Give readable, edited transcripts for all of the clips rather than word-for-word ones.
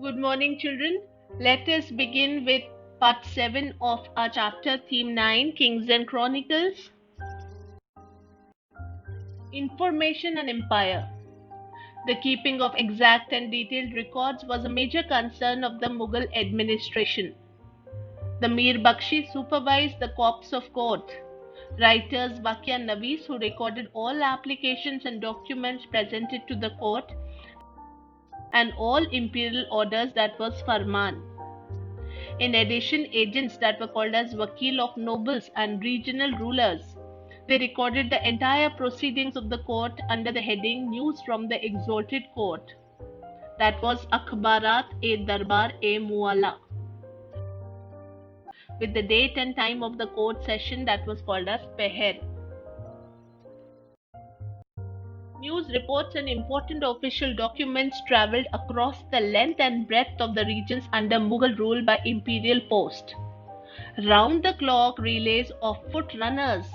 Good morning, children. Let us begin with part 7 of our chapter theme 9 Kings and Chronicles. Information and Empire. The keeping of exact and detailed records was a major concern of the Mughal administration. The Mir Bakshi supervised the corps of court. Writers Vakya Navis, who recorded all applications and documents presented to the court, and all imperial orders, that was Farman. In addition, agents that were called as Vakil of nobles and regional rulers. They recorded the entire proceedings of the court under the heading News from the Exalted Court. That was Akhbarat-e-Darbar-e-Mualla, with the date and time of the court session, that was called as Peher. News reports and important official documents traveled across the length and breadth of the regions under Mughal rule by imperial post. Round-the-clock relays of foot runners,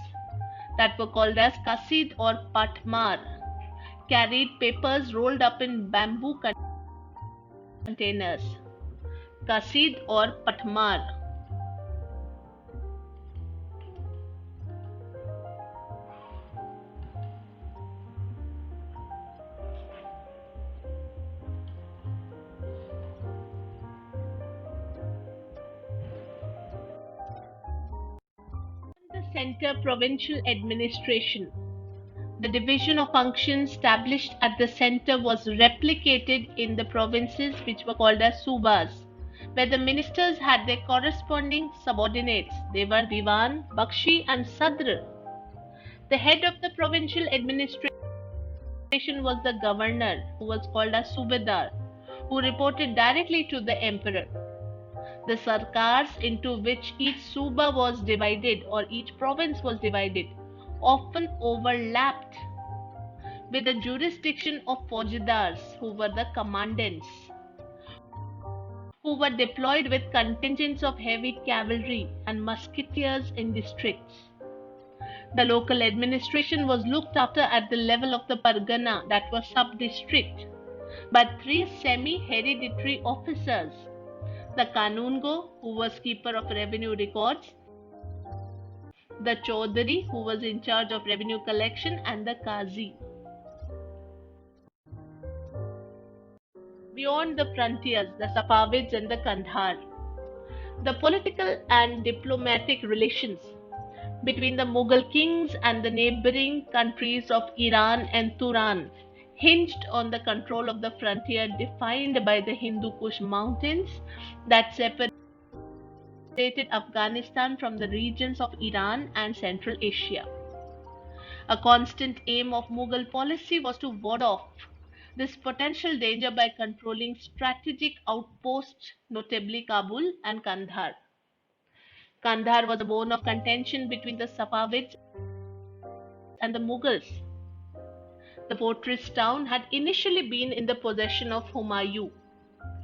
that were called as Qasid or Patmar, carried papers rolled up in bamboo containers. Qasid or Patmar. The center provincial administration. The division of functions established at the center was replicated in the provinces, which were called as subas, where the ministers had their corresponding subordinates. They were Diwan, Bakshi, and Sadr. The head of the provincial administration was the governor, who was called as Subedar, who reported directly to the emperor. The sarkars into which each suba was divided or each province was divided often overlapped with the jurisdiction of Faujdars, who were the commandants, who were deployed with contingents of heavy cavalry and musketeers in districts. The local administration was looked after at the level of the Pargana, that was sub-district, by three semi-hereditary officers: the Kanungo, who was keeper of revenue records, the Chaudhary, who was in charge of revenue collection, and the Qazi. Beyond the frontiers, the Safavids and the Kandhar. The political and diplomatic relations between the Mughal kings and the neighboring countries of Iran and Turan hinged on the control of the frontier defined by the Hindu Kush mountains that separated Afghanistan from the regions of Iran and Central Asia. A constant aim of Mughal policy was to ward off this potential danger by controlling strategic outposts, notably Kabul and Kandahar. Kandahar was a bone of contention between the Safavids and the Mughals. The fortress town had initially been in the possession of Humayun,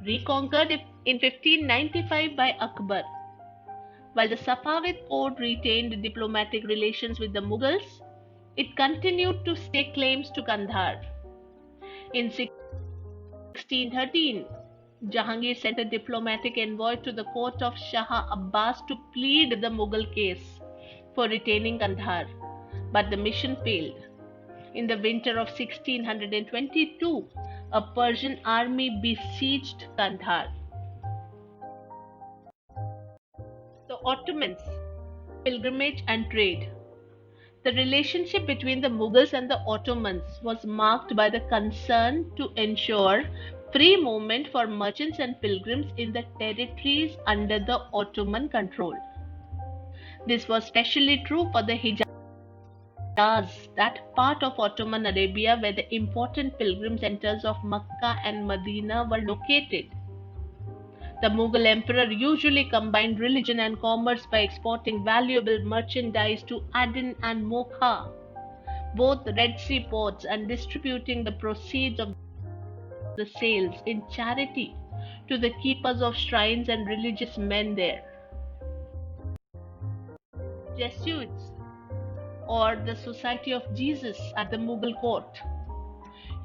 reconquered in 1595 by Akbar. While the Safavid court retained diplomatic relations with the Mughals, it continued to stake claims to Kandahar. In 1613, Jahangir sent a diplomatic envoy to the court of Shah Abbas to plead the Mughal case for retaining Kandahar, but the mission failed. In the winter of 1622, a Persian army besieged Kandahar. The Ottomans, pilgrimage and trade. The relationship between the Mughals and the Ottomans was marked by the concern to ensure free movement for merchants and pilgrims in the territories under the Ottoman control. This was especially true for the Hijaz, that part of Ottoman Arabia where the important pilgrim centers of Mecca and Medina were located. The Mughal emperor usually combined religion and commerce by exporting valuable merchandise to Aden and Mocha, both Red Sea ports, and distributing the proceeds of the sales in charity to the keepers of shrines and religious men there. Jesuits, or the Society of Jesus at the Mughal court.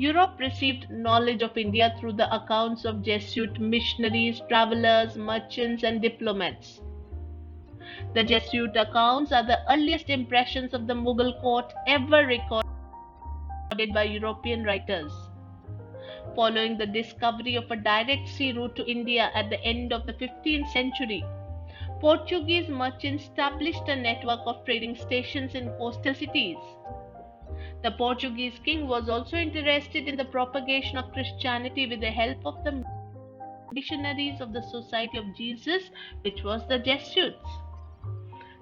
Europe received knowledge of India through the accounts of Jesuit missionaries, travelers, merchants, and diplomats. The Jesuit accounts are the earliest impressions of the Mughal court ever recorded by European writers. Following the discovery of a direct sea route to India at the end of the 15th century, Portuguese merchants established a network of trading stations in coastal cities. The Portuguese king was also interested in the propagation of Christianity with the help of the missionaries of the Society of Jesus, which was the Jesuits.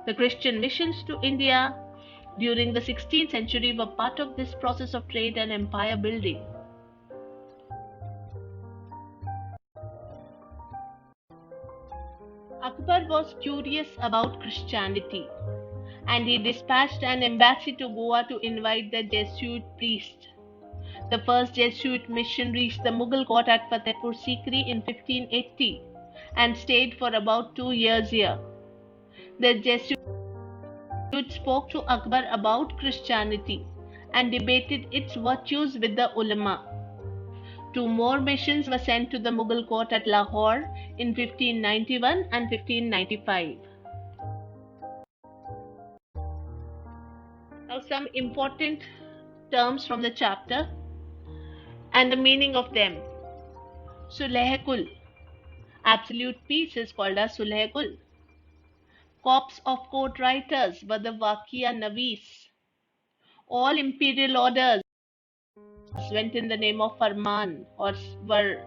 The Christian missions to India during the 16th century were part of this process of trade and empire building. Akbar was curious about Christianity, and he dispatched an embassy to Goa to invite the Jesuit priest. The first Jesuit mission reached the Mughal court at Fatehpur Sikri in 1580 and stayed for about 2 years here. The Jesuits spoke to Akbar about Christianity and debated its virtues with the ulama. 2 more missions were sent to the Mughal court at Lahore in 1591 and 1595. Now, some important terms from the chapter and the meaning of them. Sulh-e-Kul. Absolute peace is called as Sulh-e-Kul. Corps of court writers were the Waqiya Navis. All imperial orders went in the name of Farman or were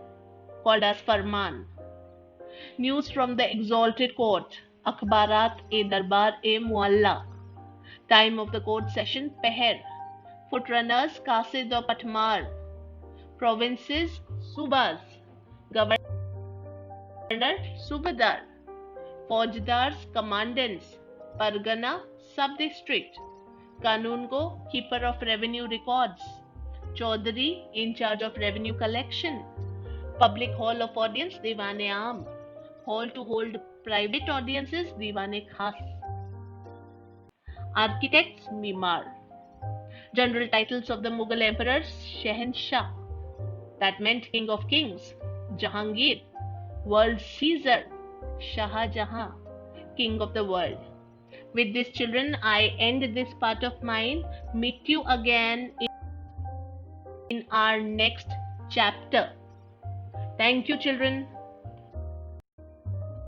called as Farman. News from the exalted court. Akhbarat-e-Darbar-e-Mualla. Time of the court session Peher. Footrunners Qasid or Patmar. Provinces Subas. Governor Subadar. Faujdars Commandants. Pargana Sub-district. Kanungo Keeper of Revenue Records. Chaudhary in charge of revenue collection. Public hall of audience Diwan-e-Aam. Hall to hold private audiences Diwan-e-Khas. Architects Mimar. General titles of the Mughal emperors Shehenshah, that meant King of Kings. Jahangir, World Caesar. Shah Jahan, King of the World. With this, children, I end this part of mine. Meet you again in our next chapter. Thank you, children.